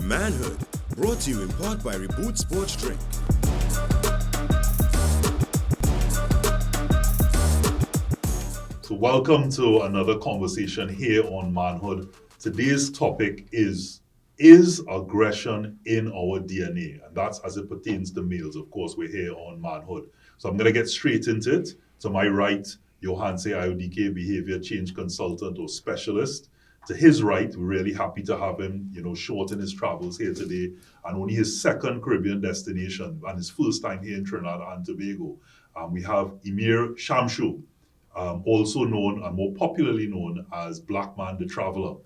Manhood, brought to you in part by Reboot Sports Drink. So welcome to another conversation here on Manhood. Today's topic is aggression in our DNA? And that's as it pertains to males. Of course, we're here on Manhood. So I'm going to get straight into it. To my right, Johanse IODK, Behavior Change Consultant or Specialist. To his right, we're really happy to have him, short in his travels here today, and only his second Caribbean destination and his first time here in Trinidad and Tobago. We have Emir Shamshu, also known and more popularly known as Black Man the Traveler.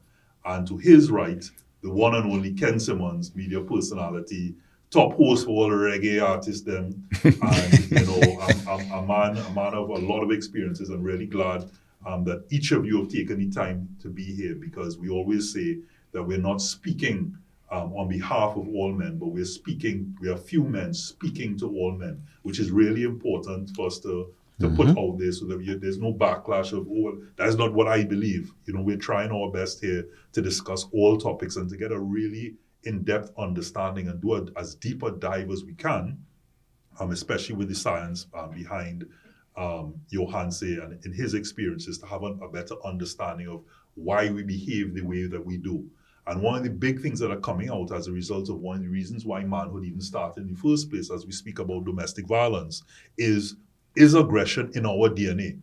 And to his right, the one and only Ken Simmons, media personality, top host for all the reggae artists them, and a man of a lot of experiences. I'm really glad that each of you have taken the time to be here, because we always say that we're not speaking on behalf of all men, but we are few men speaking to all men, which is really important for us to put out there, so that there's no backlash of, that's not what I believe. We're trying our best here to discuss all topics and to get a really in-depth understanding and do as deep a dive as we can, especially with the science behind Johanse and in his experiences, to have a better understanding of why we behave the way that we do. And one of the big things that are coming out as a result of one of the reasons why Manhood even started in the first place, as we speak about domestic violence, is aggression in our DNA.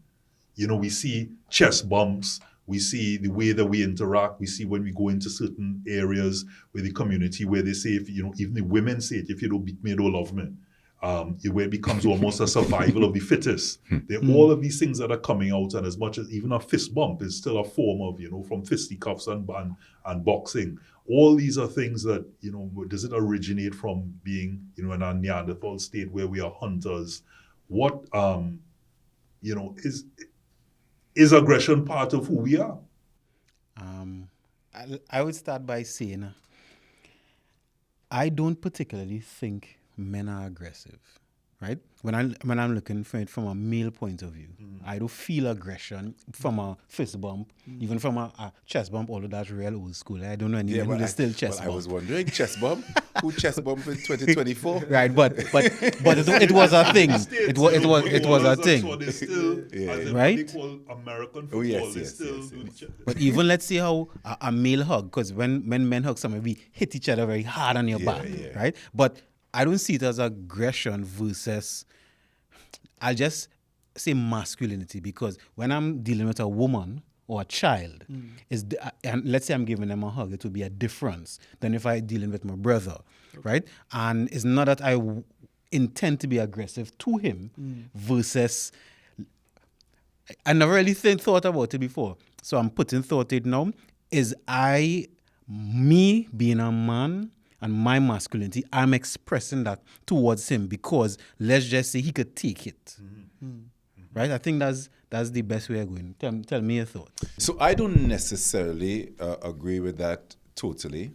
We see chest bumps, we see the way that we interact, we see when we go into certain areas with the community where they say, even the women say it, if you don't beat me, you don't love me. Where it becomes almost a survival of the fittest. There are all of these things that are coming out, and as much as even a fist bump is still a form of, from fisticuffs and boxing. All these are things that, does it originate from being, in a Neanderthal state where we are hunters? What, is aggression part of who we are? I would start by saying, I don't particularly think men are aggressive, right? When I'm looking for it from a male point of view, I don't feel aggression from a fist bump, even from a chest bump, although that's real old school. I don't know any men who still chest bump. I was wondering, chest bump? Who chest bump in 2024? Right, but it was a thing. It was a thing. Right? They call American football. Yes. But even let's see how a male hug, because when men hug someone, we hit each other very hard on your back, right? But I don't see it as aggression versus, I'll just say masculinity, because when I'm dealing with a woman or a child, and let's say I'm giving them a hug, it would be a difference than if I'm dealing with my brother, right? And it's not that I intend to be aggressive to him versus, I never really thought about it before. So I'm putting thought to it now, is me being a man, and my masculinity, I'm expressing that towards him because, let's just say, he could take it. Right? I think that's the best way of going. Tell me your thoughts. So I don't necessarily agree with that totally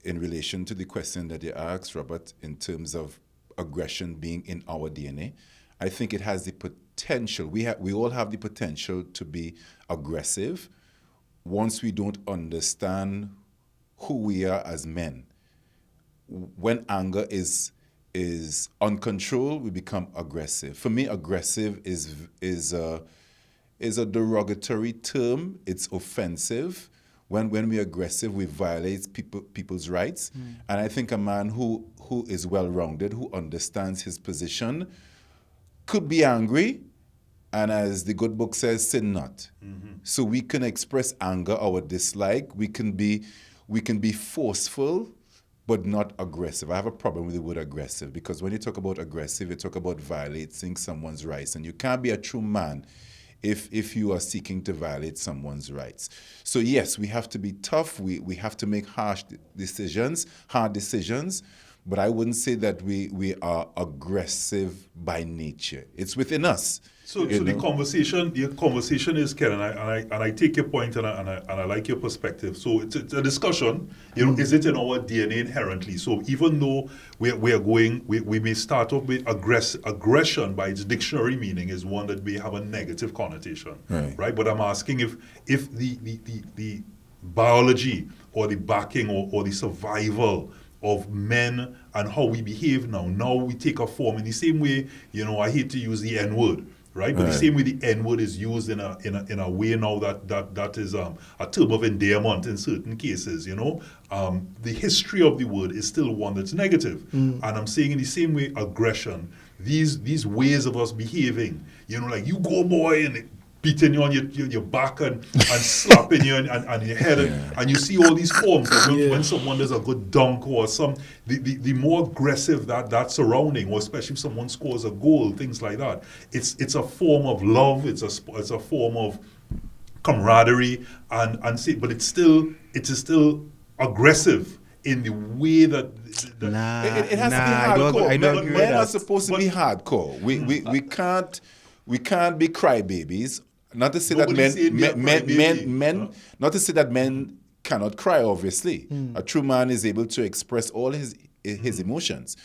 in relation to the question that you asked, Robert, in terms of aggression being in our DNA. I think it has the potential. We all have the potential to be aggressive once we don't understand who we are as men. When anger is uncontrolled, we become aggressive. For me, aggressive is a derogatory term. It's offensive. When we're aggressive, we violate people's rights. And I think a man who is well-rounded, who understands his position, could be angry, and as the good book says, sin not. So we can express anger, our dislike. We can be forceful, but not aggressive. I have a problem with the word aggressive, because when you talk about aggressive, you talk about violating someone's rights. And you can't be a true man if you are seeking to violate someone's rights. So yes, we have to be tough. We have to make hard decisions, but I wouldn't say that we are aggressive by nature. It's within us. So the conversation is, Ken, and I take your point, and I like your perspective. So it's a discussion. Is it in our DNA inherently? So even though we may start off with aggression by its dictionary meaning is one that may have a negative connotation, right? But I'm asking if the biology or the backing or the survival of men and how we behave now. Now we take a form in the same way, I hate to use the N-word, right? But the same way the N-word is used in a way now that is a term of endearment in certain cases, the history of the word is still one that's negative. And I'm saying in the same way, aggression, these ways of us behaving, like you go boy and beating you on your back and slapping you and your head and you see all these forms when someone does a good dunk or the more aggressive that surrounding, or especially if someone scores a goal, things like that, it's a form of love, it's a form of camaraderie but it is still aggressive in the way that it has to be hardcore. Men are supposed to be hardcore. We can't be crybabies. Not to say that men not to say that men cannot cry, obviously. A true man is able to express all his emotions.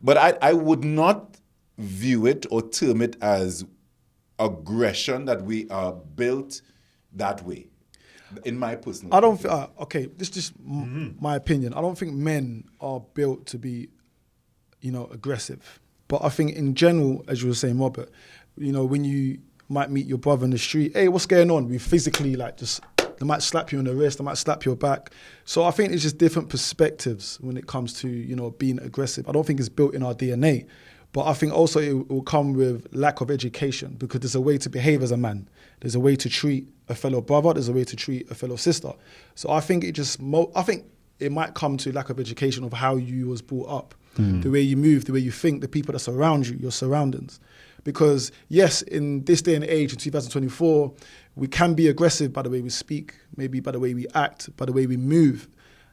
But I would not view it or term it as aggression, that we are built that way. In my personal I don't okay, this is just my opinion. I don't think men are built to be, aggressive. But I think in general, as you were saying, Robert, when you might meet your brother in the street, hey, what's going on? We physically they might slap you on the wrist, they might slap your back. So I think it's just different perspectives when it comes to, being aggressive. I don't think it's built in our DNA. But I think also it will come with lack of education, because there's a way to behave as a man. There's a way to treat a fellow brother. There's a way to treat a fellow sister. So I think I think it might come to lack of education of how you was brought up, the way you move, the way you think, the people that surround you, your surroundings. Because yes, in this day and age, in 2024, we can be aggressive by the way we speak, maybe by the way we act, by the way we move.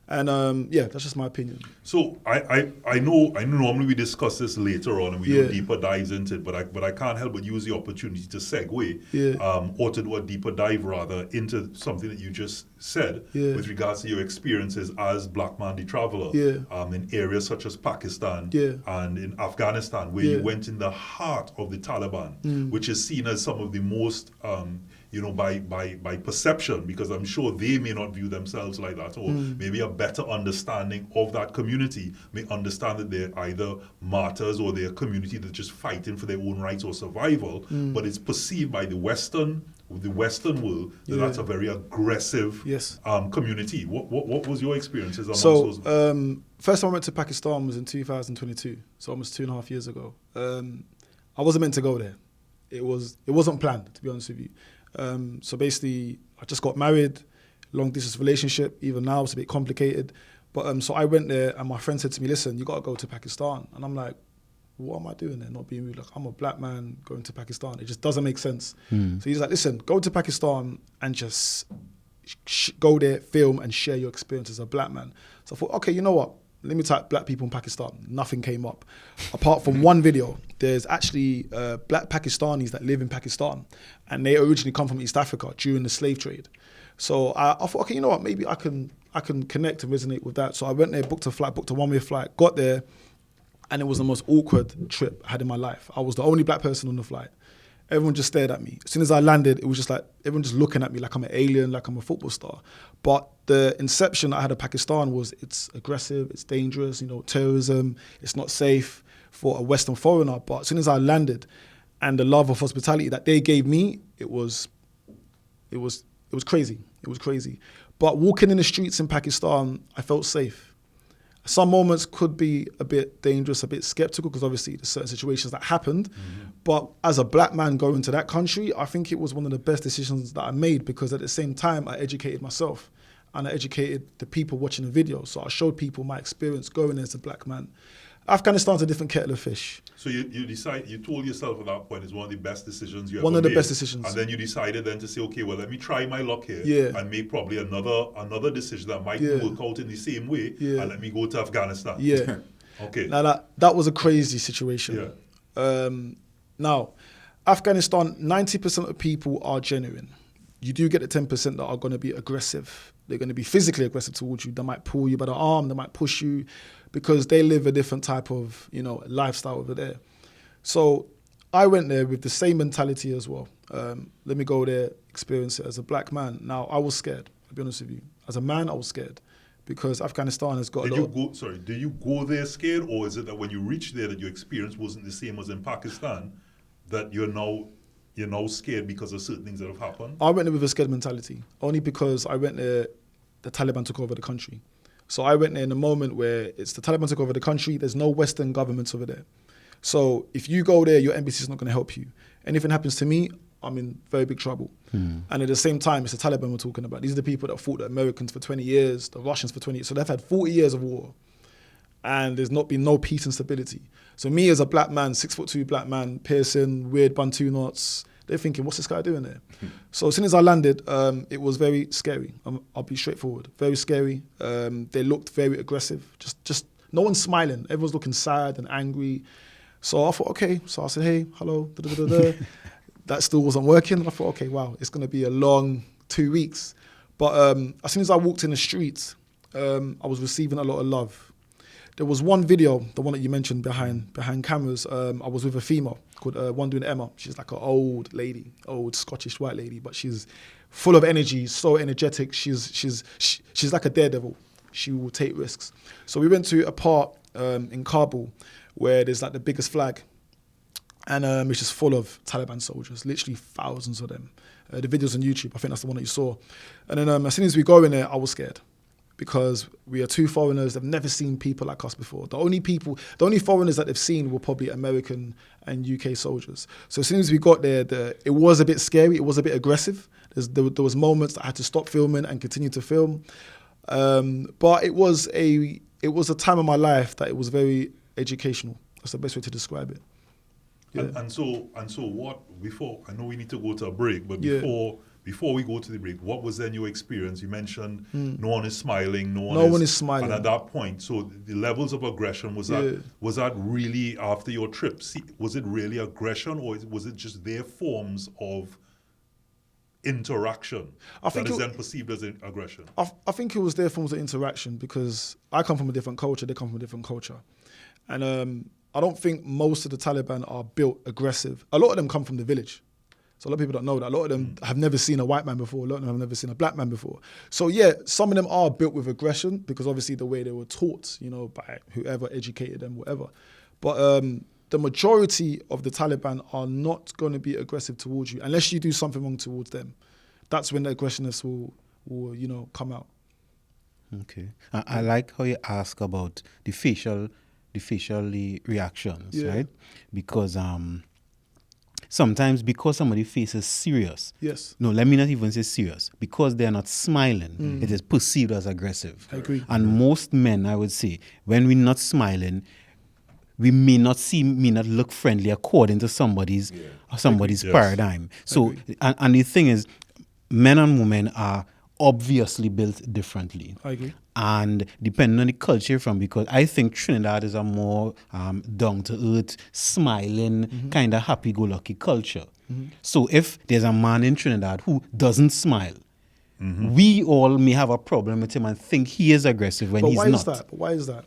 And that's just my opinion. So I know normally we discuss this later on and we do deeper dives into it, but I can't help but use the opportunity to segue or to do a deeper dive rather into something that you just said with regards to your experiences as Black Man the Traveler in areas such as Pakistan and in Afghanistan, where you went in the heart of the Taliban, which is seen as some of the most by perception, because I'm sure they may not view themselves like that, or maybe a better understanding of that community may understand that they're either martyrs or they're a community that's just fighting for their own rights or survival, but it's perceived by the Western world that that's a very aggressive community. What was your experiences amongst those? First time I went to Pakistan was in 2022, so almost 2.5 years ago. I wasn't meant to go there. It wasn't planned, to be honest with you. So basically, I just got married, long distance relationship. Even now, it's a bit complicated. But so I went there, and my friend said to me, "Listen, you got to go to Pakistan." And I'm like, "What am I doing there? Not being rude. Like, I'm a black man going to Pakistan. It just doesn't make sense." So he's like, "Listen, go to Pakistan and just go there, film, and share your experience as a black man." So I thought, okay, you know what? Let me type black people in Pakistan. Nothing came up. Apart from one video, there's actually black Pakistanis that live in Pakistan, and they originally come from East Africa during the slave trade. So I thought, okay, you know what? Maybe I can connect and resonate with that. So I went there, booked a one-way flight, got there, and it was the most awkward trip I had in my life. I was the only black person on the flight. Everyone just stared at me. As soon as I landed, it was just like everyone just looking at me like I'm an alien, like I'm a football star. But the inception I had of Pakistan was it's aggressive, it's dangerous, terrorism, it's not safe for a Western foreigner. But as soon as I landed, and the love of hospitality that they gave me, it was crazy. It was crazy. But walking in the streets in Pakistan, I felt safe. Some moments could be a bit dangerous, a bit skeptical, because obviously there's certain situations that happened. But as a black man going to that country, I think it was one of the best decisions that I made, because at the same time, I educated myself and I educated the people watching the video. So I showed people my experience going as a black man. Afghanistan's a different kettle of fish. So you told yourself at that point it's one of the best decisions you ever made. One of the made. best decisions. And then you decided then to say, okay, well, let me try my luck here and make probably another decision that might work out in the same way, and let me go to Afghanistan. Yeah. Okay. Now that was a crazy situation. Yeah. Now, Afghanistan, 90% of people are genuine. You do get the 10% that are going to be aggressive. They're going to be physically aggressive towards you. They might pull you by the arm. They might push you, because they live a different type of, lifestyle over there. So I went there with the same mentality as well. Let me go there, experience it as a black man. Now, I was scared. I'll be honest with you. As a man, I was scared because Afghanistan has got a lot. Did you go there scared, or is it that when you reached there that your experience wasn't the same as in Pakistan, that you're now scared because of certain things that have happened? I went there with a scared mentality, only because I went there, the Taliban took over the country. So I went there in a moment where it's the Taliban took over the country, there's no Western governments over there. So if you go there, your embassy is not going to help you. Anything happens to me, I'm in very big trouble. And at the same time, it's the Taliban we're talking about. These are the people that fought the Americans for 20 years, the Russians for 20 years. So they've had 40 years of war. And there's not been no peace and stability. So me as a black man, 6'2" black man, piercing, weird Bantu knots, they're thinking, what's this guy doing there? So as soon as I landed, it was very scary. I'll be straightforward. Very scary. They looked very aggressive. Just no one's smiling. Everyone's looking sad and angry. So I thought, okay. So I said, hey, hello, da-da-da-da. That still wasn't working. And I thought, okay, wow, it's going to be a long 2 weeks. But as soon as I walked in the streets, I was receiving a lot of love. There was one video, the one that you mentioned behind cameras. I was with a female called Wandering Emma. She's like an old lady, old Scottish white lady, but she's full of energy, so energetic. She's like a daredevil. She will take risks. So we went to a part in Kabul where there's like the biggest flag, and it's just full of Taliban soldiers, literally thousands of them. The video's on YouTube. I think that's the one that you saw. And then as soon as we go in there, I was scared, because we are two foreigners. They've never seen people like us before. The only foreigners that they've seen were probably American and UK soldiers. So as soon as we got there, it was a bit scary. It was a bit aggressive. There was moments that I had to stop filming and continue to film. But it was a time of my life that it was very educational. That's the best way to describe it. Yeah. And so what, before, I know we need to go to a break, but before we go to the break, what was then your experience? You mentioned no one is smiling, no one is smiling. And at that point, so the levels of aggression, was that really after your trip? Was it really aggression, or was it just their forms of interaction that is then perceived as aggression? I think it was their forms of interaction, because I come from a different culture, they come from a different culture. And I don't think most of the Taliban are built aggressive. A lot of them come from the village. So a lot of people don't know that. A lot of them have never seen a white man before. A lot of them have never seen a black man before. So yeah, some of them are built with aggression, because obviously the way they were taught, by whoever educated them, whatever. But the majority of the Taliban are not going to be aggressive towards you unless you do something wrong towards them. That's when the aggressiveness will come out. Okay. I like how you ask about the facial reactions, right? Because sometimes because somebody's face is serious. Yes. No, let me not even say serious. Because they're not smiling, it is perceived as aggressive. I agree. And most men, I would say, when we're not smiling, we may not look friendly according to somebody's paradigm. So, and the thing is, men and women are obviously built differently. I agree. And depending on the culture you're from, because I think Trinidad is a more down-to-earth, smiling, kind of happy-go-lucky culture. So if there's a man in Trinidad who doesn't smile, we all may have a problem with him and think he is aggressive when he's not. But why is that?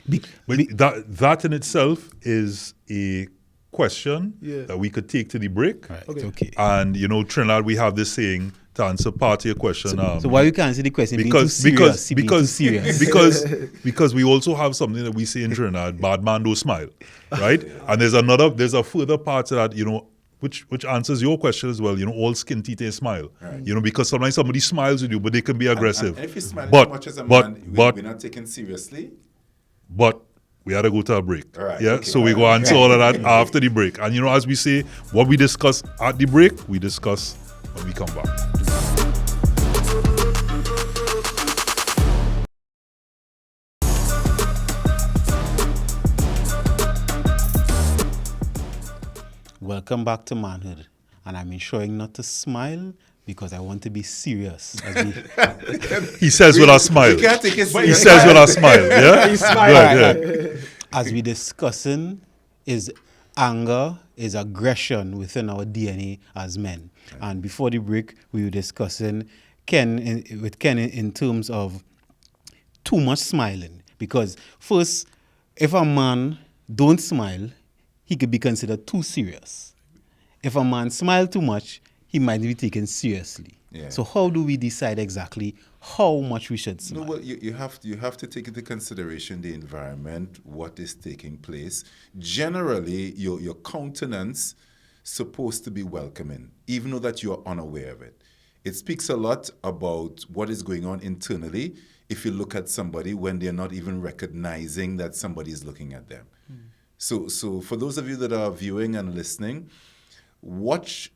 That in itself is a question that we could take to the break. Right. Okay. And Trinidad, we have this saying to answer part of your question. So why you can't answer the question? Because we also have something that we say in Trinidad: bad man don't smile, right? And there's a further part to that, which answers your question as well. All skin teeth ain't smile. Right. Because sometimes somebody smiles with you, but they can be aggressive. And if you smile too much as a man, we're not taken seriously. But we had to go to a break. All right, yeah. Okay. So we go answer all of that after the break. And as we say, what we discuss at the break, we discuss when we come back. Welcome back to Manhood. And I'm ensuring not to smile because I want to be serious. He says with a smile. We can't take it serious. He says with a smile. Yeah? He's smiling. Good, yeah. As we discussing, is anger, is aggression within our DNA as men. And before the break, we were discussing Ken in terms of too much smiling. Because first, if a man don't smile, he could be considered too serious. If a man smiles too much, he might be taken seriously. Yeah. So how do we decide exactly how much we should smile? No, well, you have to take into consideration the environment, what is taking place. Generally, your countenance supposed to be welcoming, even though that you are unaware of it. It speaks a lot about what is going on internally if you look at somebody when they're not even recognizing that somebody is looking at them. So for those of you that are viewing and listening, watch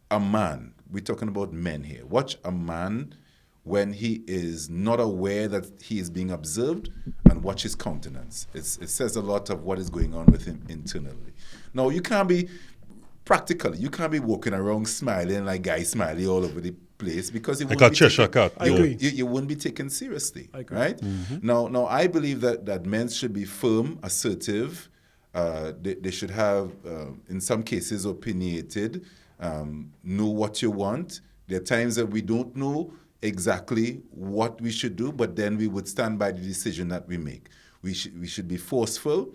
a man. We're talking about men here. Watch a man when he is not aware that he is being observed, and watch his countenance. It says a lot of what is going on with him internally. Now, you can't be practically, you can't be walking around smiling like Guy Smiley all over the place, because it Like won't a be Cheshire taken, cat. I agree. you wouldn't be taken seriously, I agree. right? Now, I believe that men should be firm, assertive. They should have, in some cases, opinionated, know what you want. There are times that we don't know exactly what we should do, but then we would stand by the decision that we make. We should be forceful.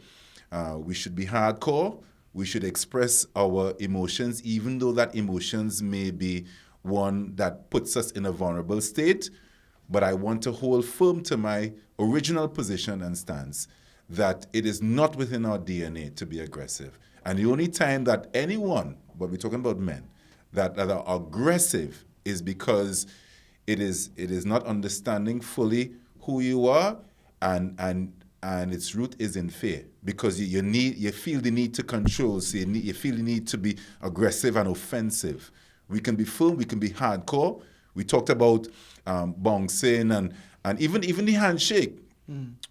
We should be hardcore. We should express our emotions, even though that emotions may be one that puts us in a vulnerable state. But I want to hold firm to my original position and stance that it is not within our DNA to be aggressive. And the only time that anyone, but we're talking about men, that are aggressive is because it is not understanding fully who you are, and its root is in fear, because you feel the need to control, so you feel the need to be aggressive and offensive. We can be firm, we can be hardcore. We talked about bouncing and even the handshake.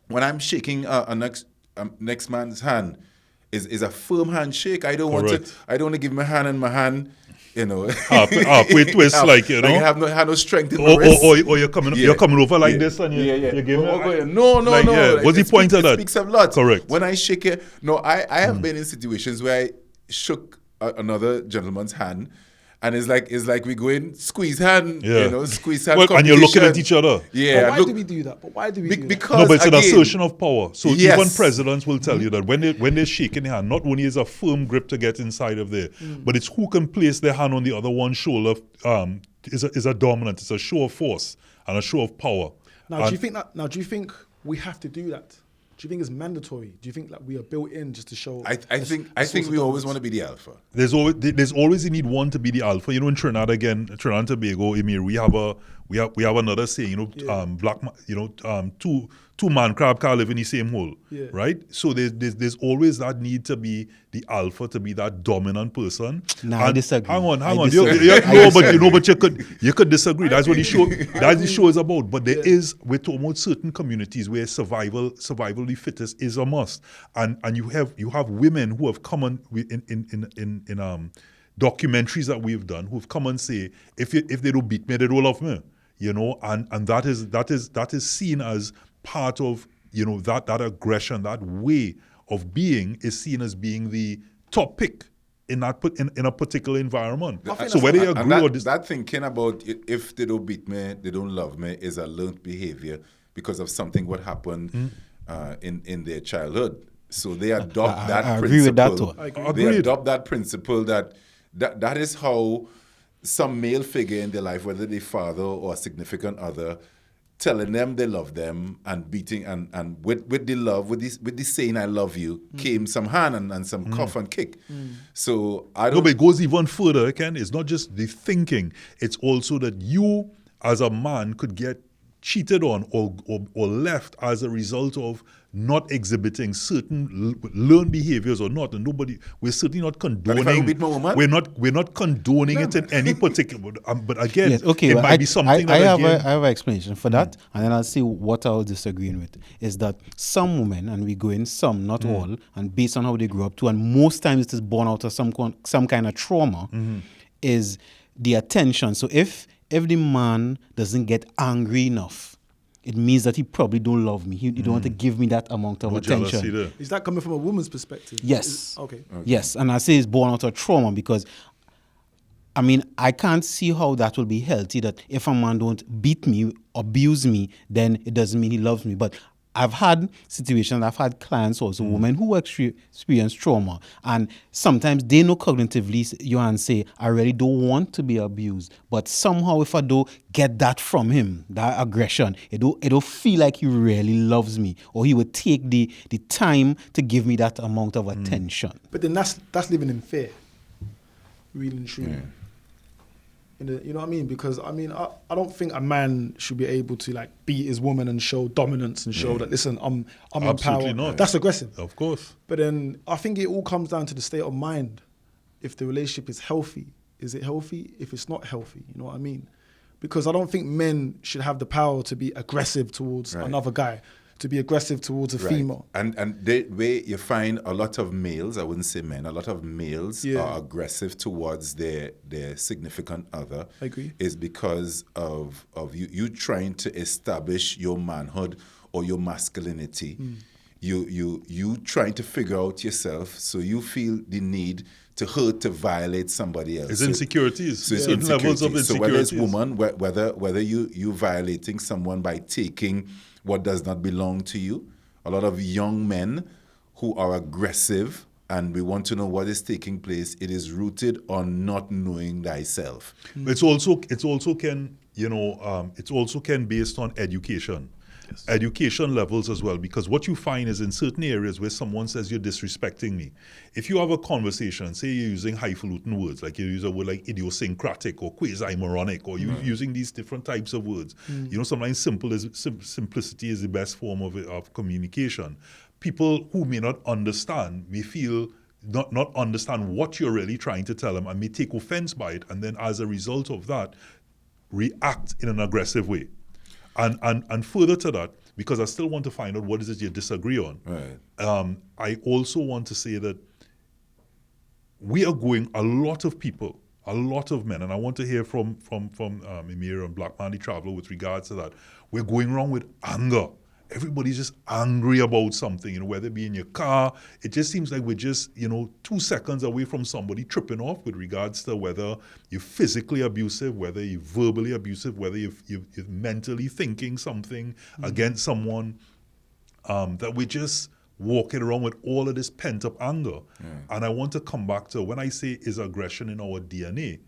When I'm shaking a next man's hand, is a firm handshake. I don't want to give my hand and my hand, halfway twist, like, you know. Like I have no strength in my wrist. Or you're coming over like this, and you give me. No. What's the point of that? It speaks a lot. Correct. When I shake it, I have been in situations where I shook another gentleman's hand, and it's like we go in, squeeze hand, squeeze hand. Well, and you're looking at each other. Yeah. But why do we do that? Because No, but it's an again, assertion of power. So yes. even presidents will tell you that when they're shaking their hand, not only is a firm grip to get inside of there, but it's who can place their hand on the other one's shoulder. Is a dominant. It's a show of force and a show of power. Do you think we have to do that? Do you think it's mandatory? Do you think that we are built in just to show? I think we always want to be the alpha. There's always a need one to be the alpha. You know, in Trinidad and Tobago, Emir, we have another saying. Black, two man crab can't live in the same hole, right? So there's always that need to be the alpha, to be that dominant person. I disagree. Hang on. Disagree. But you could disagree. That's what the show is about. But we're talking about certain communities where survival of the fittest is a must, and you have women who have come on in documentaries that we've done who've come and say, if they don't beat me, they don't love me, and that is seen as part of that aggression, that way of being is seen as being the top pick in a particular environment. So whether you agree or disagree, that thinking about if they don't beat me, they don't love me, is a learned behavior because of something what happened in their childhood. So they adopt that principle. Agree with that too. They adopt that principle that is how some male figure in their life, whether they father or a significant other, telling them they love them and beating and with the love, with the saying I love you, came some hand and some cuff and kick. So I don't. No, but it goes even further, Ken. It's not just the thinking. It's also that you, as a man, could get cheated on or left as a result of not exhibiting certain learned behaviors or not, and we're certainly not condoning. We're not condoning it in any particular. But again, it might be something. I have an explanation for that, and then I'll see what I was disagreeing with. Is that some women, and we go in some, not all, and based on how they grew up too, and most times it is born out of some kind of trauma, is the attention. So if the man doesn't get angry enough, it means that he probably don't love me. He don't want to give me that amount of attention. Is that coming from a woman's perspective? Yes. Okay. Yes, and I say it's born out of trauma because, I mean, I can't see how that will be healthy, that if a man don't beat me, abuse me, then it doesn't mean he loves me. But I've had situations, I've had clients also, women who experience trauma, and sometimes they know cognitively, you say, I really don't want to be abused, but somehow if I don't get that from him, that aggression, it don't feel like he really loves me, or he would take the time to give me that amount of attention. But then that's living in fear, really and truly. You know what I mean? Because I don't think a man should be able to like beat his woman and show dominance and show that, listen, I'm in power. Not. That's aggressive. Of course. But then I think it all comes down to the state of mind. If the relationship is healthy, is it healthy? If it's not healthy, you know what I mean? Because I don't think men should have the power to be aggressive towards another guy, to be aggressive towards a female. And the way you find a lot of males, I wouldn't say men, a lot of males are aggressive towards their significant other. I agree. Is because of you trying to establish your manhood or your masculinity. You trying to figure out yourself, so you feel the need to hurt, to violate somebody else. It's insecurities. So certain levels of insecurities. So whether it's woman, whether you violating someone by taking what does not belong to you. A lot of young men who are aggressive, and we want to know what is taking place. It is rooted on not knowing thyself. It's also can based on education. Yes. Education levels as well, because what you find is in certain areas where someone says you're disrespecting me, if you have a conversation, say you're using highfalutin words, like you use a word like idiosyncratic or quasi-moronic, or you're using these different types of words. Sometimes simplicity is the best form of communication. People who may not understand, may feel not understand what you're really trying to tell them, and may take offense by it, and then as a result of that, react in an aggressive way. And further to that, because I still want to find out what is it you disagree on. Right. I also want to say that we are going, a lot of people, a lot of men, and I want to hear from Emir and Black Man the Traveler with regards to that. We're going wrong with anger. Everybody's just angry about something, whether it be in your car. It just seems like we're just, 2 seconds away from somebody tripping off with regards to whether you're physically abusive, whether you're verbally abusive, whether you're mentally thinking something against someone, that we're just walking around with all of this pent-up anger. And I want to come back to, when I say is aggression in our DNA,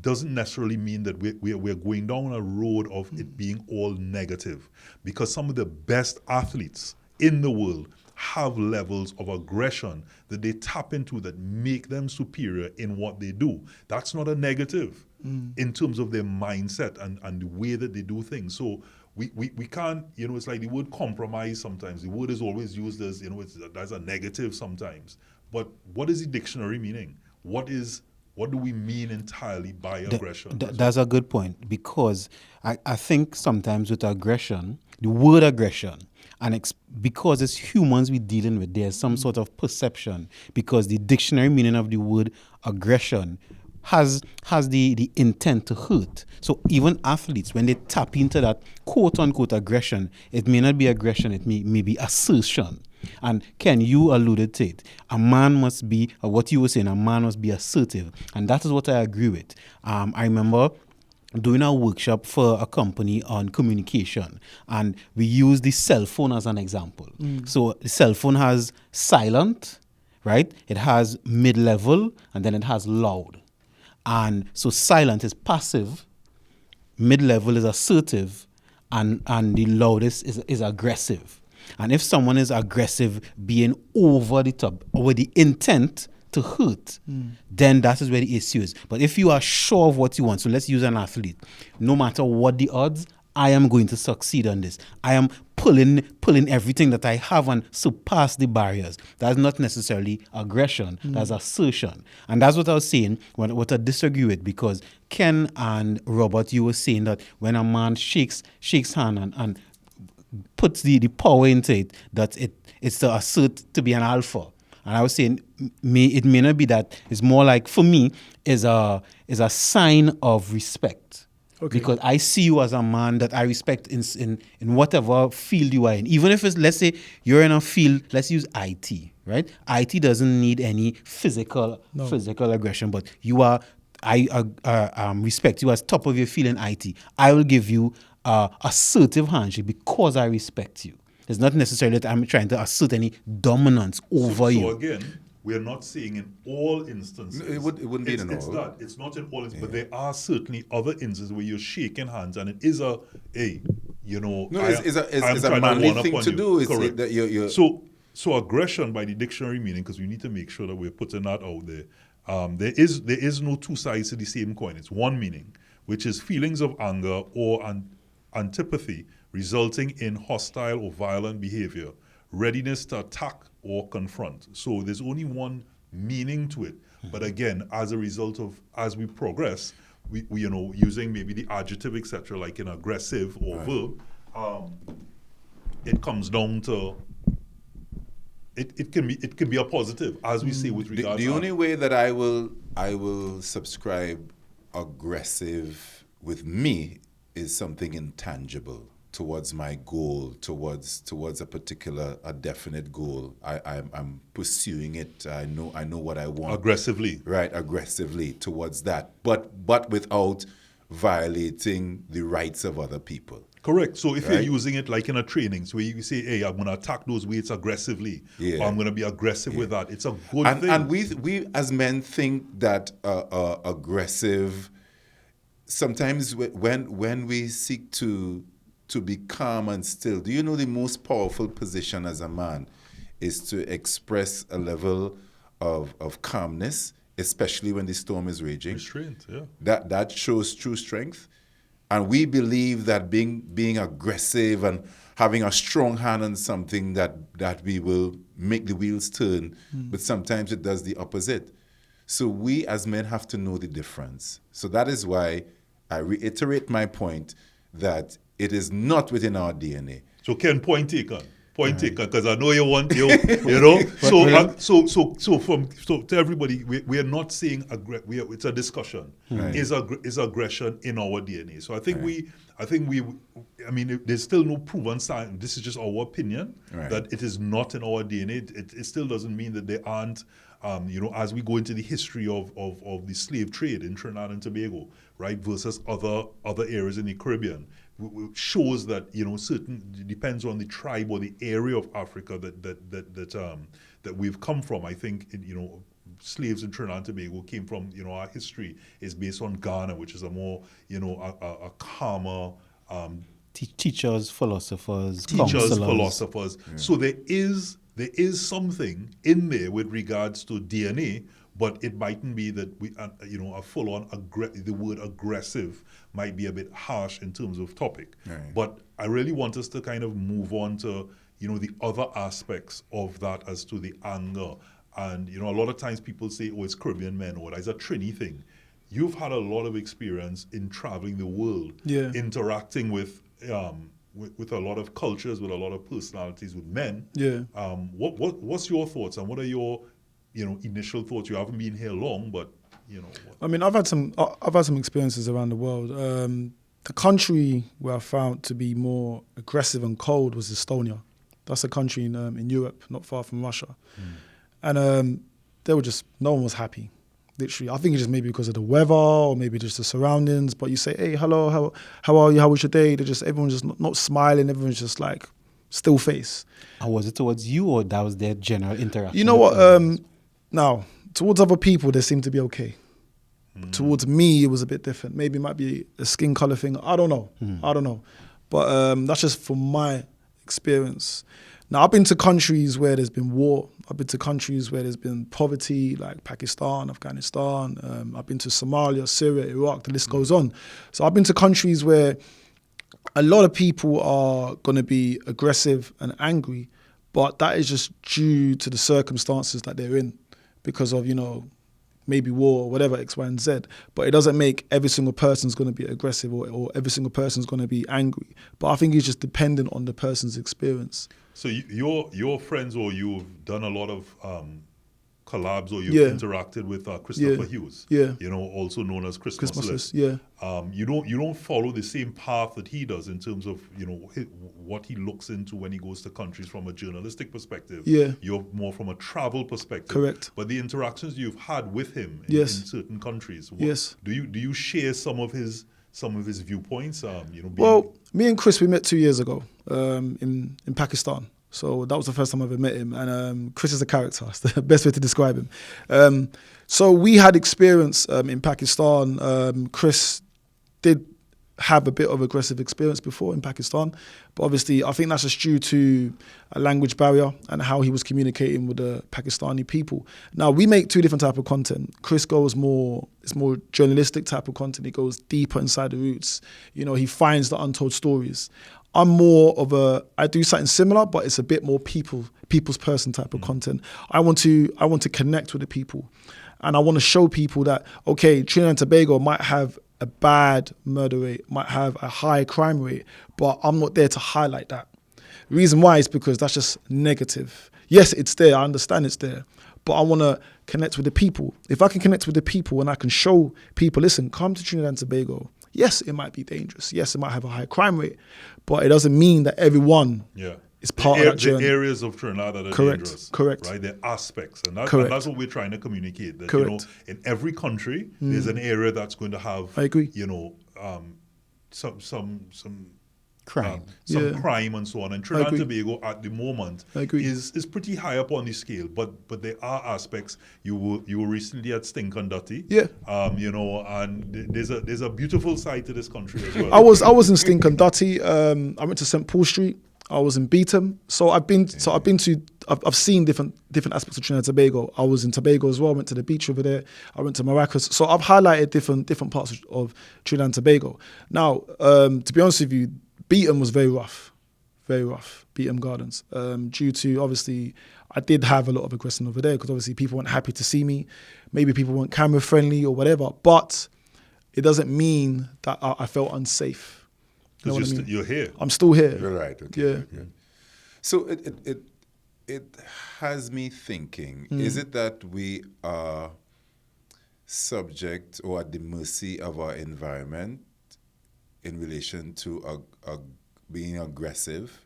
doesn't necessarily mean that we're going down a road of it being all negative, because some of the best athletes in the world have levels of aggression that they tap into that make them superior in what they do. That's not a negative in terms of their mindset and the way that they do things. So we can't, it's like the word compromise sometimes. The word is always used as, that's a negative sometimes. But what is the dictionary meaning? What do we mean entirely by aggression? That's a good point, because I think sometimes with aggression, the word aggression, and because it's humans we're dealing with, there's some sort of perception, because the dictionary meaning of the word aggression has the intent to hurt. So even athletes, when they tap into that quote-unquote aggression, it may not be aggression, it may be assertion. And Ken, you alluded to it. A man must be, what you were saying, a man must be assertive. And that is what I agree with. I remember doing a workshop for a company on communication, and we used the cell phone as an example. So the cell phone has silent, right? It has mid-level, and then it has loud. And so silent is passive, mid-level is assertive, and the loudest is aggressive. And if someone is aggressive, being over the top, or with the intent to hurt, then that is where the issue is. But if you are sure of what you want, so let's use an athlete, no matter what the odds, I am going to succeed on this. I am pulling everything that I have and surpass the barriers. That's not necessarily aggression, that's assertion. And that's what I was saying, what I disagree with, because Ken and Robert, you were saying that when a man shakes hand and puts the power into it, that it's to assert to be an alpha. And I was saying, it may not be that. It's more like, for me, is a sign of respect. Okay. Because I see you as a man that I respect in whatever field you are in. Even if it's, let's say, you're in a field, let's use IT, right? IT doesn't need any physical aggression, but I respect you as top of your field in IT. I will give you assertive handshake because I respect you. It's not necessarily that I'm trying to assert any dominance over you. So again, we are not saying in all instances. It wouldn't be in all. It's not in all instances, but there are certainly other instances where you're shaking hands and it is a, hey, you know, No, it's a manly thing to do. It's Correct. that you're So aggression by the dictionary meaning, because we need to make sure that we're putting that out there. There is no two sides to the same coin. It's one meaning, which is feelings of anger or antipathy resulting in hostile or violent behavior, readiness to attack or confront. So there's only one meaning to it. But again, as a result of, as we progress, we you know, using maybe the adjective, etc., like an aggressive or verb, it comes down to it can be a positive, as we say with regard the to only way that I will subscribe aggressive with me is something intangible towards my goal, towards a definite goal. I'm pursuing it. I know what I want. aggressively. Right, aggressively towards that, but without violating the rights of other people. Correct. So if you're Right. using it like in a training, so you say, hey, I'm going to attack those weights aggressively, or I'm going to be aggressive with that. It's a good thing. And we as men think that aggressive. Sometimes when we seek to be calm and still, do you know the most powerful position as a man is to express a level of calmness, especially when the storm is raging. Restraint, yeah. That shows true strength. And we believe that being aggressive and having a strong hand on something that we will make the wheels turn, but sometimes it does the opposite. So we as men have to know the difference. So that is why I reiterate my point that it is not within our DNA. So Ken, point taken, because I know you want you know. So to everybody, we are not saying it's a discussion. Right. Is aggression in our DNA? So I think I mean, there's still no proven science. This is just our opinion that it is not in our DNA. It still doesn't mean that there aren't. As we go into the history of the slave trade in Trinidad and Tobago, right, versus other areas in the Caribbean, shows that certain depends on the tribe or the area of Africa that we've come from. I think slaves in Trinidad and Tobago came from our history is based on Ghana, which is a more a calmer. Teachers, philosophers, counselors. Yeah. So there is something in there with regards to DNA, but it mightn't be that we, a full-on the word aggressive might be a bit harsh in terms of topic. Right. But I really want us to kind of move on to, the other aspects of that as to the anger. And, a lot of times people say, oh, it's Caribbean men, or it's a Trini thing. You've had a lot of experience in traveling the world, interacting with a lot of cultures, with a lot of personalities, with men. Yeah. What's your thoughts, and what are your initial thoughts? You haven't been here long, but I mean, I've had some experiences around the world. The country where I found to be more aggressive and cold was Estonia. That's a country in Europe, not far from Russia, and they were just no one was happy. Literally, I think it's just maybe because of the weather or maybe just the surroundings. But you say, hey, hello, how are you? How was your day? Everyone's just not smiling. Everyone's just like still face. And was it towards you, or that was their general interaction? You know what? Now, towards other people, they seem to be okay. Towards me, it was a bit different. Maybe it might be a skin color thing. I don't know. But that's just from my experience. Now, I've been to countries where there's been war. I've been to countries where there's been poverty, like Pakistan, Afghanistan. I've been to Somalia, Syria, Iraq, the list goes on. So I've been to countries where a lot of people are going to be aggressive and angry, but that is just due to the circumstances that they're in because of, maybe war or whatever, X, Y, and Z. But it doesn't make every single person's going to be aggressive or every single person's going to be angry. But I think it's just dependent on the person's experience. So your friends, or you've done a lot of collabs, or you've interacted with Christopher Hughes, also known as Christmas. You don't follow the same path that he does in terms of what he looks into when he goes to countries from a journalistic perspective. You're more from a travel perspective. Correct. But the interactions you've had with him in certain countries, do you share some of his viewpoints? Me and Chris, we met 2 years ago in Pakistan. So that was the first time I ever met him. And Chris is a character. That's the best way to describe him. So we had experience in Pakistan. Chris did have a bit of aggressive experience before in Pakistan. But obviously, I think that's just due to a language barrier and how he was communicating with the Pakistani people. Now, we make two different types of content. Chris goes it's more journalistic type of content. He goes deeper inside the roots. You know, he finds the untold stories. I'm more of I do something similar, but it's a bit more people's person type of content. I want to connect with the people. And I want to show people that, okay, Trinidad and Tobago might have a bad murder rate, might have a high crime rate, but I'm not there to highlight that. The reason why is because that's just negative. Yes, it's there. I understand it's there. But I want to connect with the people. If I can connect with the people and I can show people, listen, come to Trinidad and Tobago. Yes, it might be dangerous. Yes, it might have a high crime rate, but it doesn't mean that everyone is part of that journey. The areas of Trinidad that are dangerous. Correct. Right? They're aspects. And that's what we're trying to communicate. That, you know, in every country, there's an area that's going to have, I agree. You know, some Crime. Crime and so on. And Trinidad and Tobago at the moment is pretty high up on the scale. But there are aspects. You were recently at Stinkandati. Yeah. You know, and there's a beautiful side to this country as well. I was in Stinkandati. I went to St. Paul Street. I was in Beetham. I've seen different aspects of Trinidad and Tobago. I was in Tobago as well. I went to the beach over there. I went to Maracas. So I've highlighted different parts of Trinidad and Tobago. Now, to be honest with you, Beetham was very rough, Beetham Gardens. Due to, obviously, I did have a lot of aggression over there because obviously people weren't happy to see me. Maybe people weren't camera friendly or whatever. But it doesn't mean that I felt unsafe. Because you're here. I'm still here. You're right. Okay. Yeah. So it has me thinking, is it that we are subject or at the mercy of our environment in relation to being aggressive?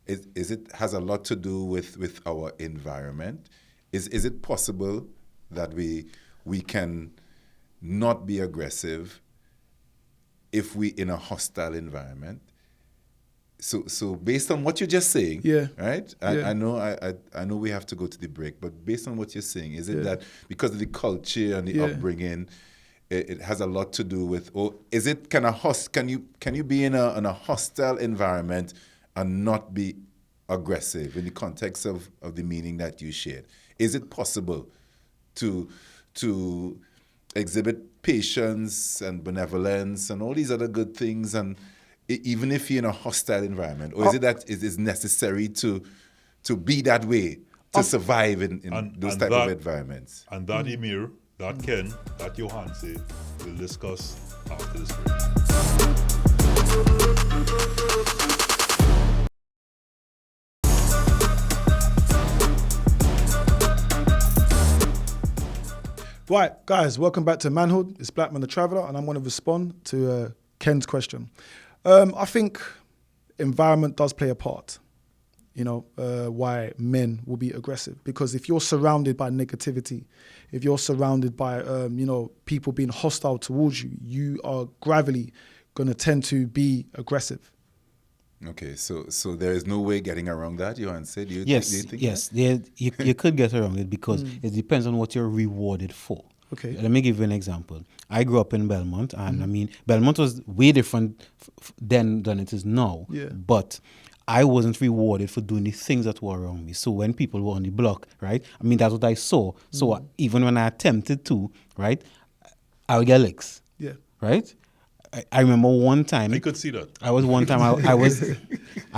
Is it has a lot to do with our environment? Is it possible that we can not be aggressive if we in a hostile environment? So based on what you're just saying, right? I know we have to go to the break, but based on what you're saying, is it that because of the culture and the upbringing, it has a lot to do with, or is it kind of can you be in a hostile environment and not be aggressive in the context of the meaning that you shared? Is it possible to exhibit patience and benevolence and all these other good things, and even if you're in a hostile environment, or is it that it is necessary to be that way to survive in those type of environments? And that Emir, that Ken, that Johanse, we'll discuss after this break. Right, guys, welcome back to Manhood. It's Black Man the Traveller, and I'm going to respond to Ken's question. I think environment does play a part, why men will be aggressive. Because if you're surrounded by negativity, if you're surrounded by, people being hostile towards you, you are gradually going to tend to be aggressive. Okay, so there is no way getting around that, Johan said. Do you think yes. You could get around it because it depends on what you're rewarded for. Okay. Let me give you an example. I grew up in Belmont, and I mean, Belmont was way different then than it is now. Yeah. But I wasn't rewarded for doing the things that were around me. So when people were on the block, right, I mean, that's what I saw. So even when I attempted to, right, I would get licks. Yeah. Right? I remember one time. I could see that. I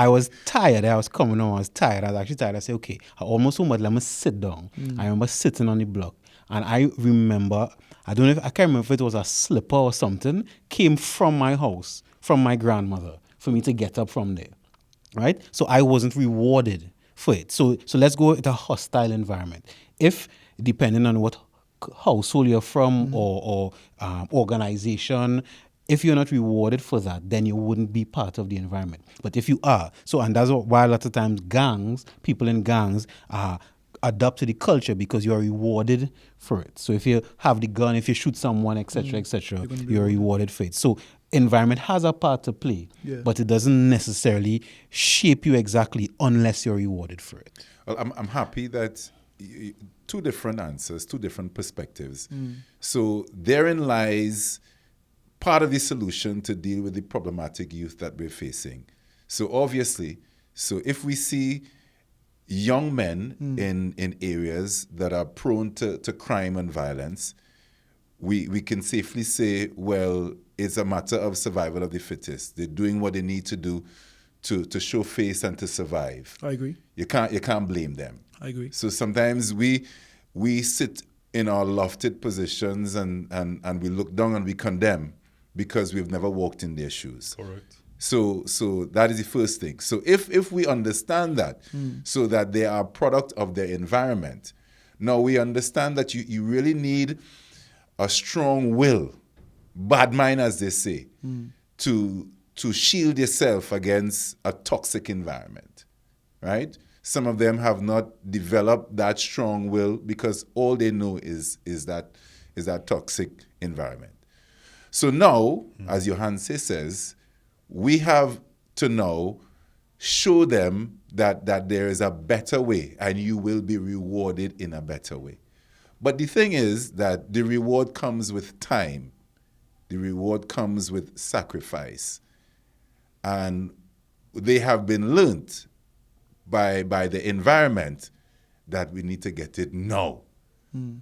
was tired. I was coming home. I was tired. I was actually tired. I said, okay, I almost home, but let me sit down. I remember sitting on the block. And I remember, I can't remember if it was a slipper or something, came from my house, from my grandmother, for me to get up from there. Right? So I wasn't rewarded for it. So let's go with a hostile environment. If, depending on what household you're from or organization, if you're not rewarded for that, then you wouldn't be part of the environment. But if you are, and that's why a lot of times people in gangs adapt to the culture because you are rewarded for it. So if you have the gun, if you shoot someone, etc., you're rewarded for it. So environment has a part to play, Yeah. but it doesn't necessarily shape you exactly unless you're rewarded for it. Well, I'm happy that two different answers, two different perspectives. So therein lies part of the solution to deal with the problematic youth that we're facing. So obviously, if we see young men in areas that are prone to crime and violence, we can safely say, well, it's a matter of survival of the fittest. They're doing what they need to do to show face and to survive. I agree. You can't blame them. I agree. So sometimes we sit in our lofted positions and we look down and we condemn because we've never walked in their shoes. Correct. So that is the first thing. So if we understand that, so that they are a product of their environment, now we understand that you really need a strong will, bad mind as they say, to shield yourself against a toxic environment, right? Some of them have not developed that strong will because all they know is that toxic environment. So now, as Johanse says, we have to now show them that there is a better way and you will be rewarded in a better way. But the thing is that the reward comes with time. The reward comes with sacrifice. And they have been learnt by the environment that we need to get it now. You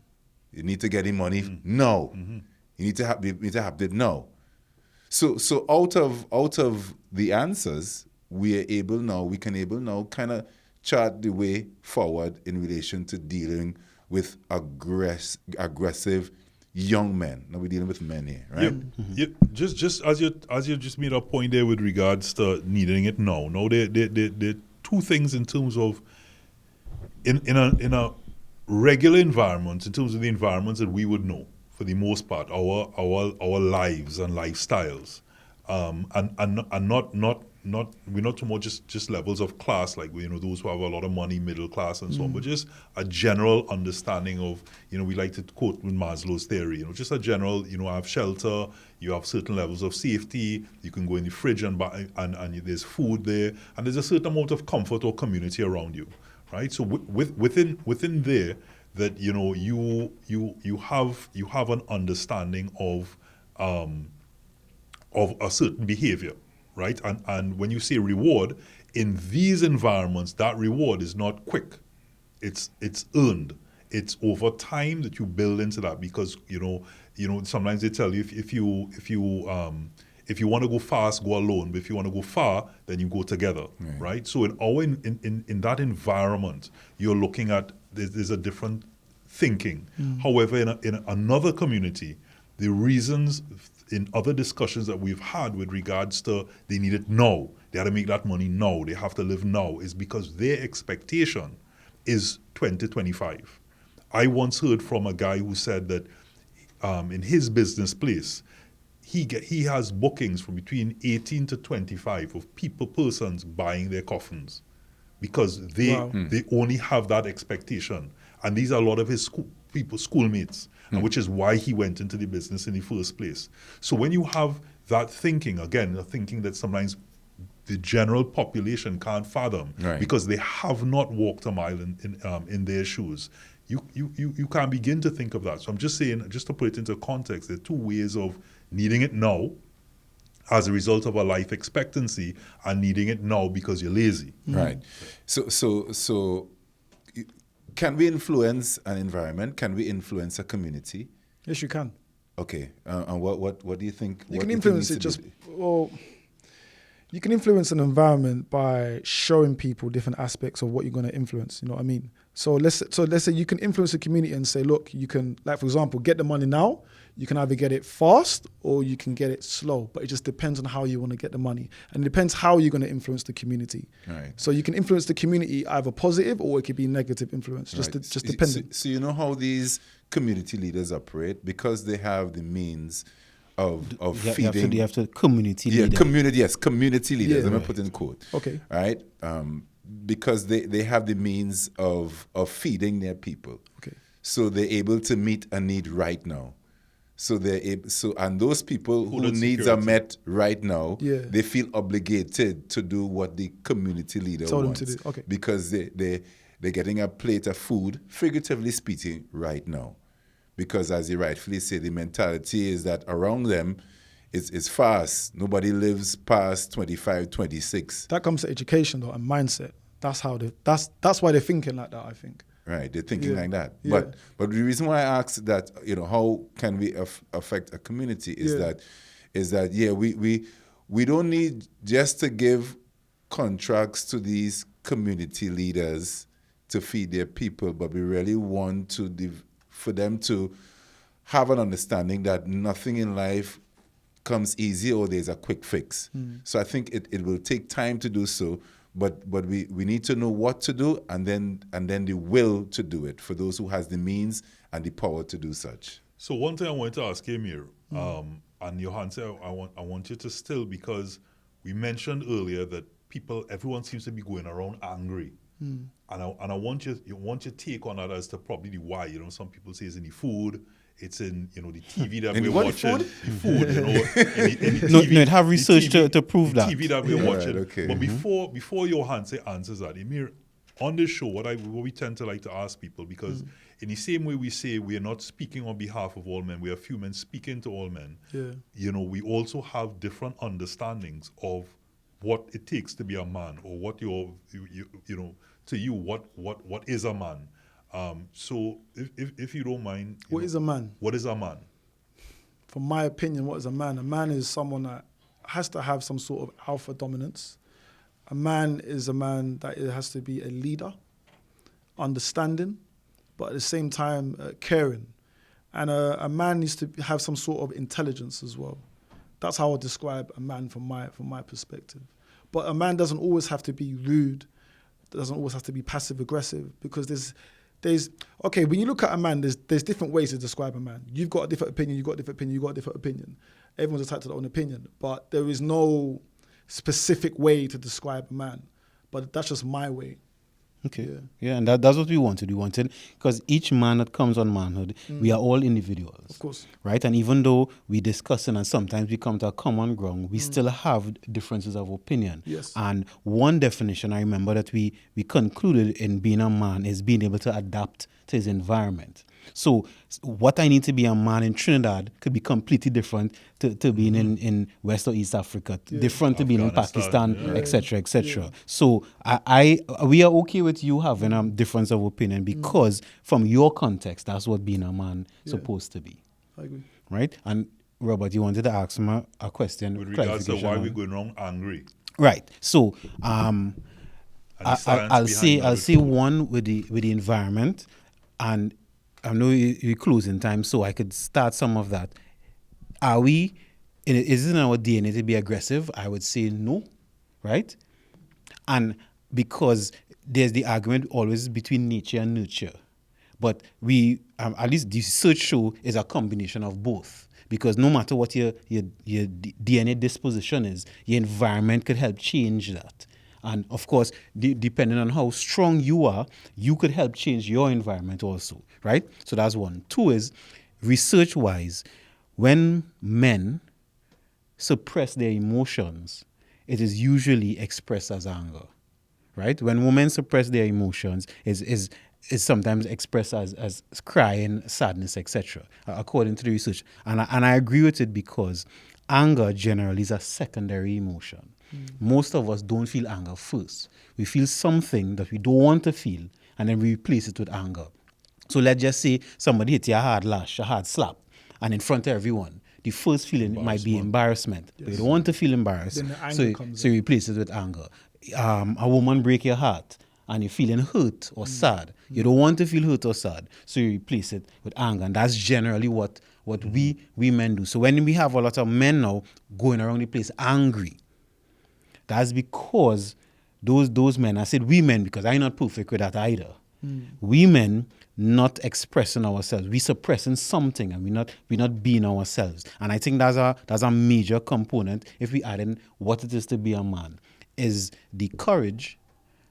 need to get the money now. You need to have it now. So out of the answers, we can able now kind of chart the way forward in relation to dealing with aggressive young men. Now we're dealing with men here, right? Yeah. Just as you just made a point there with regards to needing it now. Now there two things in terms of in a regular environment, in terms of the environments that we would know for the most part, our lives and lifestyles, and not we're not too much just levels of class, like those who have a lot of money, middle class and so on, but just a general understanding of, we like to quote with Maslow's theory, just a general, I have shelter, you have certain levels of safety, you can go in the fridge and buy, and there's food there, and there's a certain amount of comfort or community around you, right? So within there, that you have an understanding of a certain behavior, right? And when you say reward, in these environments, that reward is not quick. It's earned. It's over time that you build into that, because sometimes they tell you if you want to go fast, go alone. But if you want to go far, then you go together, right? So in that environment, you're looking at there's a different thinking. However, in another community, the reasons in other discussions that we've had with regards to they need it now, they have to make that money now, they have to live now, is because their expectation is 2025. I once heard from a guy who said that in his business place, he has bookings from between 18 to 25 of persons buying their coffins, because they only have that expectation. And these are a lot of his schoolmates, and which is why he went into the business in the first place. So when you have that thinking, again, a thinking that sometimes the general population can't fathom, because they have not walked a mile in their shoes, you can't begin to think of that. So I'm just saying, just to put it into context, there are two ways of needing it now as a result of a life expectancy, and needing it now because you're lazy. Right. So can we influence an environment? Can we influence a community? Yes, you can. Okay. And what do you think? You can influence it you can influence an environment by showing people different aspects of what you're going to influence. You know what I mean? So let's say you can influence the community and say, look, you can, like, for example, get the money now. You can either get it fast or you can get it slow, but it just depends on how you want to get the money. And it depends how you're going to influence the community. Right. So you can influence the community either positive or it could be negative influence, just depending. So you know how these community leaders operate, because they have the means of feeding. You have to community leader. Community leaders. Let me put in quote. Okay. Right? Because they have the means of feeding their people. Okay. So they're able to meet a need right now. So and those people who Food needs are insecurity. met right now, Yeah. they feel obligated to do what the community leader Told them wants. to do, okay. Because they're getting a plate of food, figuratively speaking, right now. Because as you rightfully say, the mentality is that around them it's fast. Nobody lives past 25, 26. That comes to education though and mindset. That's why they're thinking like that, I think. Right, they're thinking Yeah. like that. Yeah. But the reason why I asked that, how can we affect a community is that we don't need just to give contracts to these community leaders to feed their people, but we really want for them to have an understanding that nothing in life comes easy or there's a quick fix. So I think it will take time to do so, but we need to know what to do and then the will to do it for those who has the means and the power to do such. So one thing I wanted to ask Emir, and Johan said I want you to still, because we mentioned earlier that everyone seems to be going around angry. And I want your take on that as to probably the why. Some people say it's in the food, it's in the TV that we're watching. The food, in the No, TV, it have research the TV, to prove the that. TV that we're watching. Right, okay. But before Johan answers that, Emir, on this show, what we tend to like to ask people, because in the same way we say we are not speaking on behalf of all men, we are few men speaking to all men. Yeah. We also have different understandings of what it takes to be a man, or what to you, what is a man. So if you don't mind, What is a man? What is a man? From my opinion, what is a man? A man is someone that has to have some sort of alpha dominance. A man is a man that it has to be a leader, understanding, but at the same time caring. And a man needs to have some sort of intelligence as well. That's how I describe a man from my perspective. But a man doesn't always have to be rude. Doesn't always have to be passive aggressive, because there's okay, when you look at a man, there's different ways to describe a man. You've got a different opinion, you've got a different opinion, you've got a different opinion. Everyone's entitled to their own opinion, but there is no specific way to describe a man. But that's just my way. Okay. Yeah, and that's what we wanted. We wanted, because each man that comes on manhood, we are all individuals. Of course. Right? And even though we discussing and sometimes we come to a common ground, we still have differences of opinion. Yes. And one definition I remember that we concluded in being a man is being able to adapt to his environment. So what I need to be a man in Trinidad could be completely different to being in West or East Africa, different to being in Afghanistan, Pakistan, etc., etc. So we are okay with you having a difference of opinion, because from your context, that's what being a man supposed to be. I agree. Right? And Robert, you wanted to ask him a question. With regards to clarification why on- we're going around angry. Right. So And the I'll science say behind I'll that. say one with the environment, and I know you're closing time, so I could start some of that. Is it in our DNA to be aggressive? I would say no, right? And because there's the argument always between nature and nurture, but we at least the research show is a combination of both. Because no matter what your DNA disposition is, your environment could help change that. And of course, depending on how strong you are, you could help change your environment also, right? So that's one. Two is, research-wise, when men suppress their emotions, it is usually expressed as anger, right? When women suppress their emotions, is sometimes expressed as crying, sadness, etc., according to the research. And I agree with it, because anger generally is a secondary emotion. Most of us don't feel anger first. We feel something that we don't want to feel, and then we replace it with anger. So let's just say somebody hit you a hard lash, a hard slap, and in front of everyone, the first feeling might be embarrassment. But you don't want to feel embarrassed, Then the anger comes so you replace it with anger. A woman break your heart, and you're feeling hurt or sad. You don't want to feel hurt or sad, so you replace it with anger. And that's generally what we men do. So when we have a lot of men now going around the place angry, that's because those men, I said we men because I'm not perfect with that either. We men not expressing ourselves, we suppressing something, and we're not being ourselves. And I think that's a major component, if we add in what it is to be a man, is the courage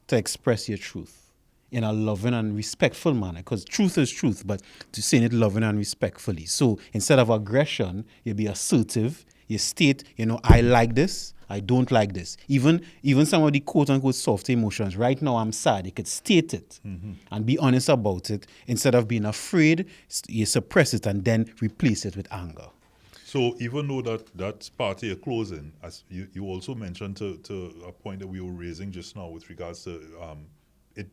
to express your truth in a loving and respectful manner, because truth is truth, but to saying it loving and respectfully. So instead of aggression, you be assertive. You state, I like this, I don't like this. Even some of the quote unquote soft emotions. Right now, I'm sad. You could state it and be honest about it. Instead of being afraid, you suppress it and then replace it with anger. So even though that's part of your closing, as you also mentioned to a point that we were raising just now with regards to it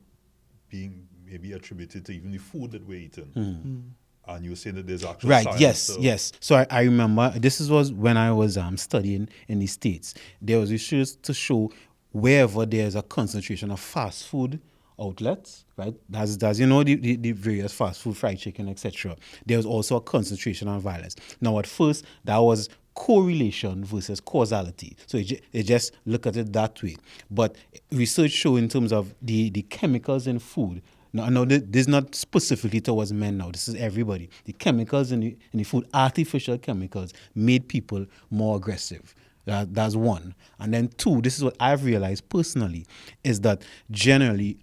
being maybe attributed to even the food that we're eating. And you were saying that there's actual right, science. Yes. So I remember, was when I was studying in the States. There was research to show wherever there's a concentration of fast food outlets, right? That's the various fast food, fried chicken, etc. There's also a concentration on violence. Now, at first, that was correlation versus causality. So they just look at it that way. But research show in terms of the chemicals in food. No, this is not specifically towards men now. This is everybody. The chemicals in the food, artificial chemicals, made people more aggressive. That's one. And then two, this is what I've realized personally, is that generally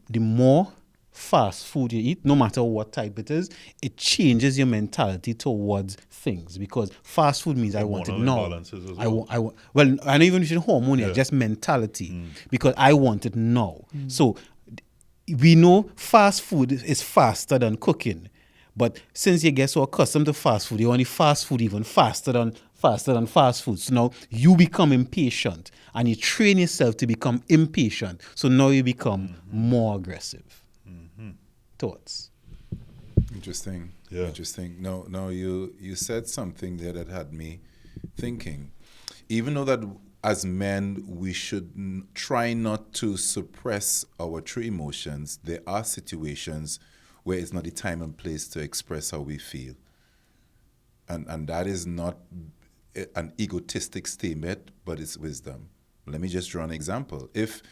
the more fast food you eat, no matter what type it is, it changes your mentality towards things. Because fast food means I want it now. Well, I don't even mention hormone, just mentality. Because I want it now. So we know fast food is faster than cooking. But since you get so accustomed to fast food, you want the fast food even faster than fast food. So now you become impatient and you train yourself to become impatient. So now you become more aggressive. Thoughts? Interesting. Yeah. Interesting. No, you said something there that had me thinking. Even though that as men, we should try not to suppress our true emotions, there are situations where it's not the time and place to express how we feel. And that is not an egotistic statement, but it's wisdom. Let me just draw an example. If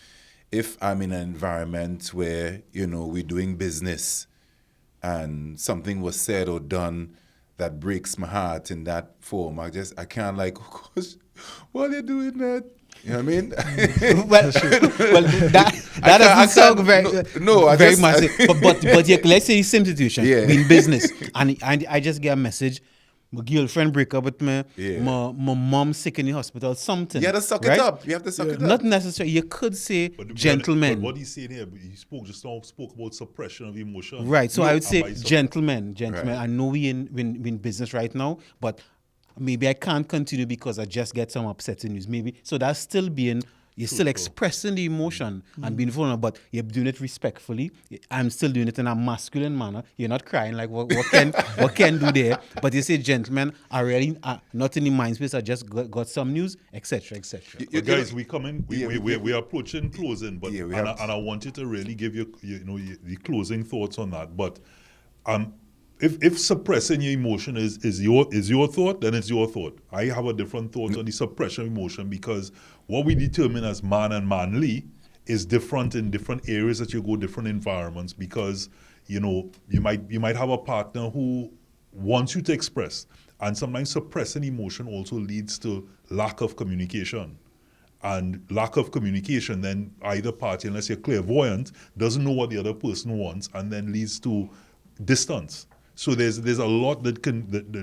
I'm in an environment where, we're doing business and something was said or done that breaks my heart in that form, I can't why are you doing that? You know what I mean? well, that doesn't sound very massive. But let's say the same situation. Yeah. We in business, and I just get a message. My girlfriend break up with me. Yeah. My mom sick in the hospital. Something. You have to suck it up. You have to suck it up. Not necessarily. You could say gentlemen. But what he's saying here, he spoke about suppression of emotion. Right. So I would say gentlemen. Right. I know we in business right now, but maybe I can't continue because I just get some upsetting news. Maybe so that's still being. You're still expressing the emotion and being vulnerable, but you're doing it respectfully. I'm still doing it in a masculine manner. You're not crying like what can do there, but you say, gentlemen, are really not in the mind space. I just got some news, etc., etc. Guys, we are approaching closing, but and I want you to really give the closing thoughts on that. But if suppressing your emotion is your thought, then it's your thought. I have a different thought on the suppression of emotion, because what we determine as man and manly is different in different areas that you go, different environments, because you might have a partner who wants you to express, and sometimes suppressing emotion also leads to lack of communication. And lack of communication, then either party, unless you're clairvoyant, doesn't know what the other person wants, and then leads to distance. So there's a lot that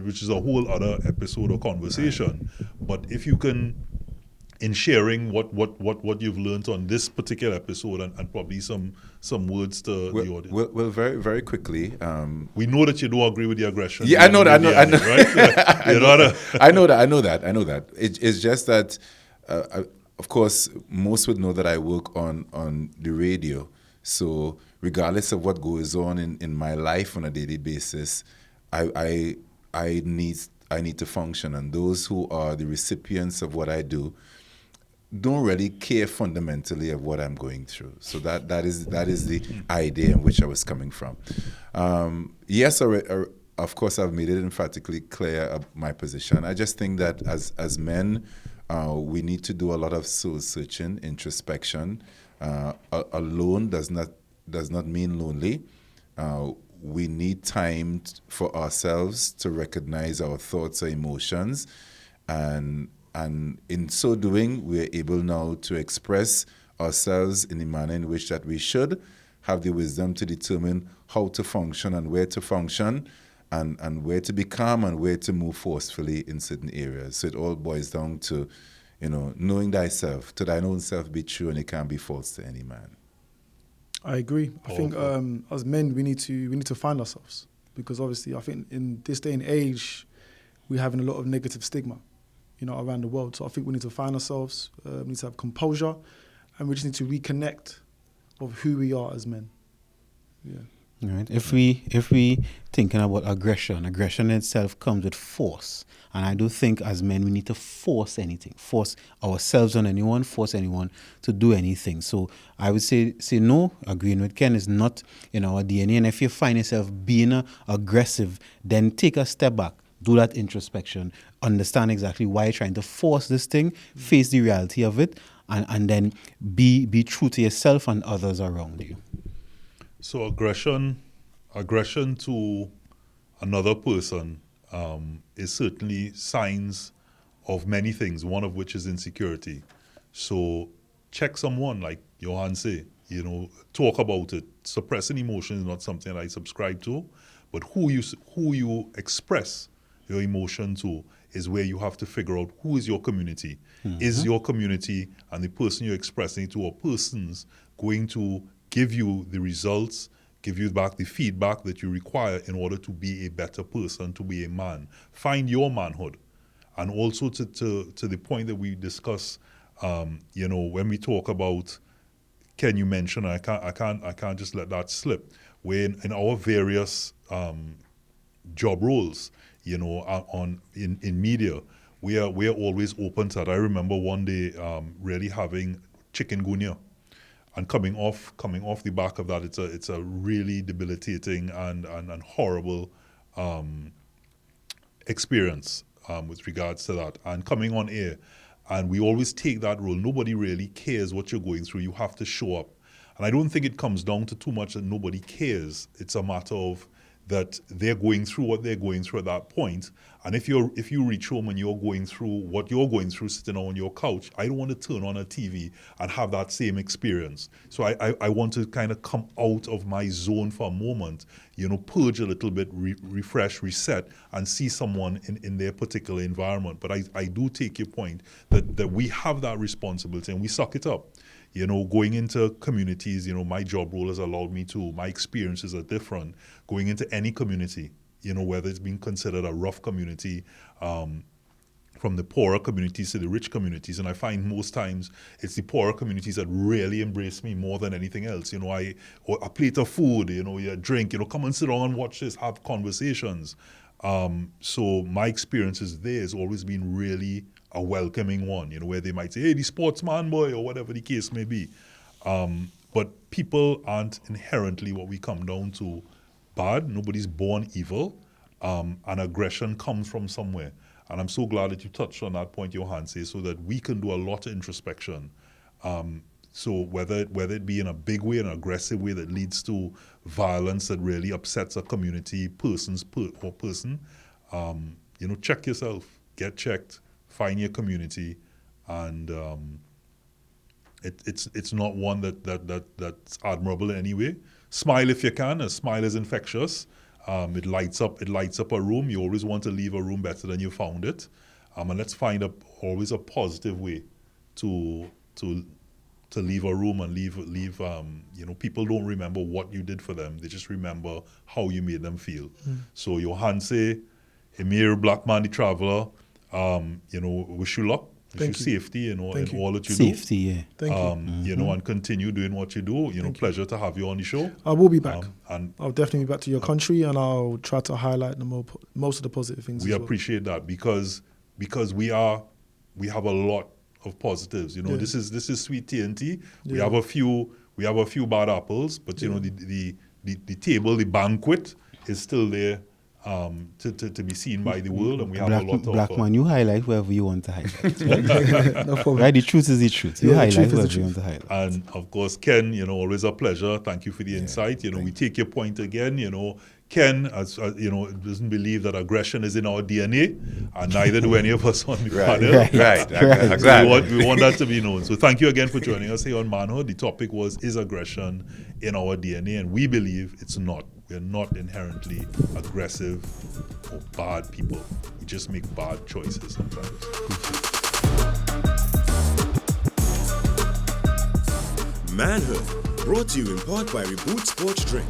which is a whole other episode or conversation. But if you can, in sharing what you've learned on this particular episode, and probably some words to the audience. Well, very, very quickly. We know that you don't agree with the aggression. Yeah, I know that. Right? I know that. It's just that, of course, most would know that I work on the radio. So regardless of what goes on in my life on a daily basis, I need to function. And those who are the recipients of what I do don't really care fundamentally of what I'm going through. So that is the idea in which I was coming from. Yes, of course, I've made it emphatically clear my position. I just think that as men, we need to do a lot of soul searching, introspection. Alone does not mean lonely. We need time for ourselves to recognize our thoughts or emotions, and in so doing, we are able now to express ourselves in the manner in which that we should, have the wisdom to determine how to function and where to function, and where to be calm and where to move forcefully in certain areas. So it all boils down to, knowing thyself, to thine own self be true, and it can't be false to any man. I agree. I think as men we need to find ourselves, because obviously I think in this day and age we're having a lot of negative stigma, around the world. So I think we need to find ourselves. We need to have composure, and we just need to reconnect of who we are as men. Yeah. Right. If we thinking about aggression itself comes with force, and I do think as men we need to force ourselves on anyone, force anyone to do anything. So I would say no. Agreeing with Ken is not in our DNA. And if you find yourself being aggressive, then take a step back, do that introspection, understand exactly why you're trying to force this thing, face the reality of it, and then be true to yourself and others around you. So aggression to another person is certainly signs of many things, one of which is insecurity. So check someone, like Johan say, talk about it. Suppressing emotion is not something I subscribe to, but who you express your emotion to is where you have to figure out who is your community. Mm-hmm. Is your community and the person you're expressing it to, or persons going to give you the results, give you back the feedback that you require in order to be a better person, to be a man. Find your manhood. And also to the point that we discuss, when we talk about, Ken, you mentioned, I can't just let that slip, where in our various job roles, in media, we are always open to that. I remember one day really having chikungunya. And coming off the back of that, it's a really debilitating and horrible experience with regards to that. And coming on air, and we always take that role. Nobody really cares what you're going through. You have to show up. And I don't think it comes down to too much that nobody cares. It's a matter of that they're going through what they're going through at that point. And if you reach home and you're going through what you're going through sitting on your couch, I don't want to turn on a TV and have that same experience. So I want to kind of come out of my zone for a moment, purge a little bit, refresh, reset, and see someone in their particular environment. But I do take your point that we have that responsibility and we suck it up. Going into communities, my job role has allowed me to, my experiences are different. Going into any community, whether it's being considered a rough community, from the poorer communities to the rich communities. And I find most times it's the poorer communities that really embrace me more than anything else. Or a plate of food, a drink, come and sit down and watch this, have conversations. So my experiences there has always been really a welcoming one, where they might say, hey, the sportsman boy, or whatever the case may be. But people aren't inherently what we come down to bad. Nobody's born evil. And aggression comes from somewhere. And I'm so glad that you touched on that point, Johan, so that we can do a lot of introspection. So whether it be in a big way, an aggressive way that leads to violence that really upsets a community, person, check yourself, get checked, find your community, and it's not one that's admirable in any way. Smile if you can. A smile is infectious. It lights up a room. You always want to leave a room better than you found it. And let's find always a positive way to leave a room and leave. People don't remember what you did for them. They just remember how you made them feel. So Johan say, Emir Blackman the Traveler, wish you luck. Wish you safety in all that you do. Safety, yeah. Thank you. And continue doing what you do. Pleasure to have you on the show. I will be back. And I'll definitely be back to your country, and I'll try to highlight most of the positive things. We appreciate that because we have a lot of positives. This is sweet TNT. Yeah. We have a few bad apples, but the table, the banquet is still there. to be seen by the world, and we have a lot of Black man, you highlight whoever you want to highlight. No problem. Right, the truth is the truth. You Yeah, the highlight truth is the whoever you truth. want to highlight. And of course, Ken, always a pleasure. Thank you for the insight. We take your point again. Ken, as you know, doesn't believe that aggression is in our DNA, and neither do any of us on the panel. Right. We want that to be known. So thank you again for joining us here on Manhood. The topic was, is aggression in our DNA? And we believe it's not. We're not inherently aggressive or bad people. We just make bad choices sometimes. Manhood, brought to you in part by Reboot Sports Drink.